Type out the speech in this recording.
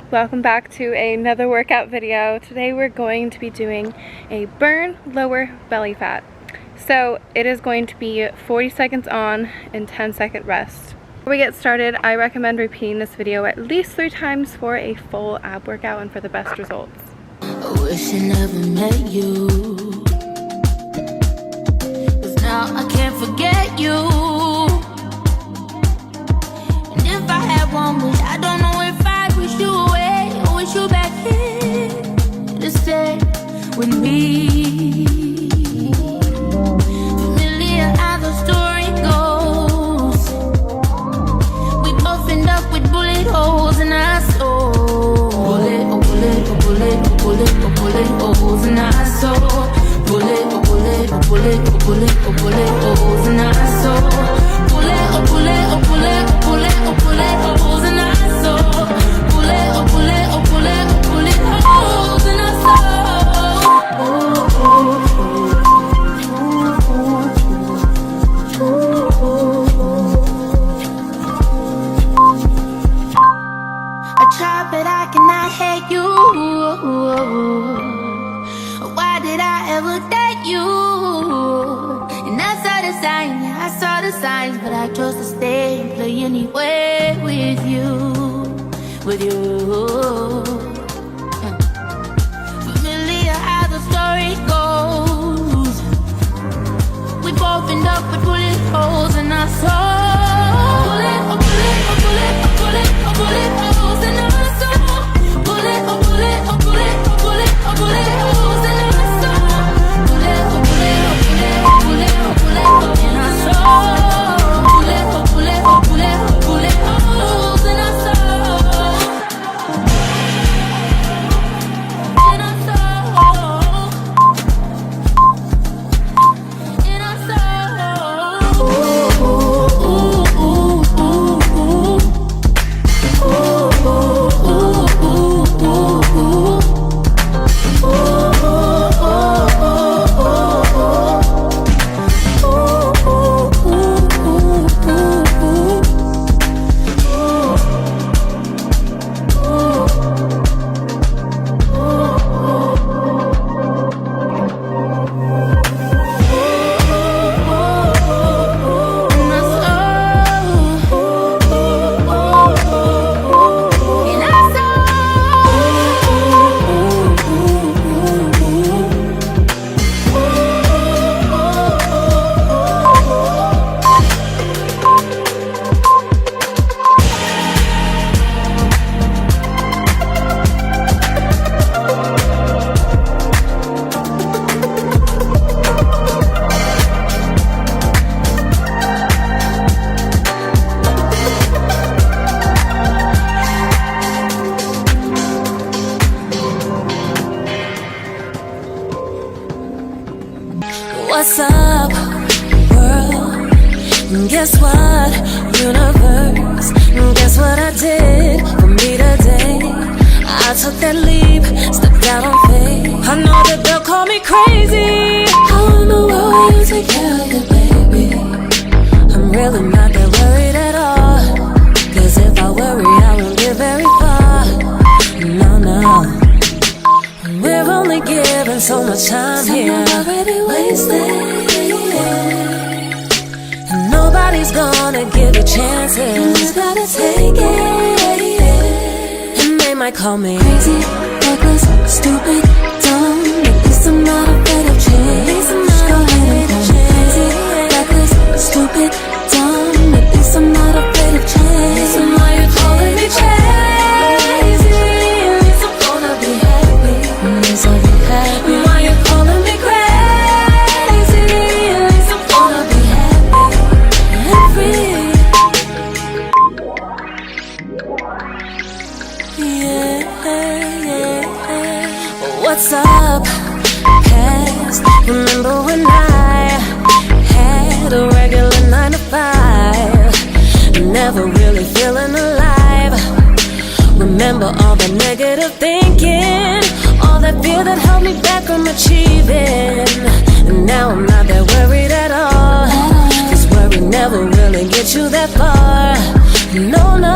Welcome back to another workout video. Today we're going to be doing a burn lower belly fat. So it is going to be 40 seconds on and 10-second rest. Before we get started, I recommend repeating this video at least 3 times for a full ab workout and for the best results. I wish I never met you, 'cause now I can't forget you. And if I had one wish, I don't know if I'd wish you away or wish you back here to stay with me. Familiar how the story goes. We both end up with bullet holes in our soul. Bullet, oh bullet, oh bullet, oh bullet, oh bullet holes in our soul. Bullet, oh bullet, oh bullet, oh bullet, oh bullet holes in our soul. Bullet, oh bullet, oh bullet, oh bullet, oh bullet holes in our soul. Bullet, oh bullet, oh bullet, oh bullet holes in our I try, but I cannot hate you. Why did I ever date you? And I saw the signs, yeah, I saw the signs, but I chose to stay and play anyway with you, with you. Familiar how the story goes. We both end up with bullet holes in our soul. Bullet, oh bullet, oh bullet, oh bullet, oh bullet holes in our soul. Bullet, oh bullet, oh bullet, oh bullet, oh bullet holes in our soul. Bullet, oh bullet, oh bullet, oh bullet, oh bullet holes in our soul. Bullet, oh bullet, oh bullet, oh bullet holes in our soul. In our soul. In our soul. What's up, world? Guess what, universe? Guess what I did for me today? I took that leap, stepped out on faith. I know that they'll call me crazy. How in the world will you take care of it, baby? I'm really not that worried at all, 'cause if I worry, I won't get very far. No, no. We're only given so much time here. Already wasted. And nobody's gonna give you chances. You just gotta take it. And they might call me crazy, reckless, stupid, dumb. At least I'm not afraid of change. Just go ahead and call me crazy, reckless, stupid, dumb. At least I'm not afraid of change. And why you calling me crazy? Why you calling me crazy? At least I'm gonna be happy and free. Yeah, yeah. What's up, past? Remember when I had a regular 9 to 5? Never really feeling alive. Remember all the negative thinking, all that fear that held me back from achieving. And now I'm not that worried at all, 'cause worry never really get you that far. No, no.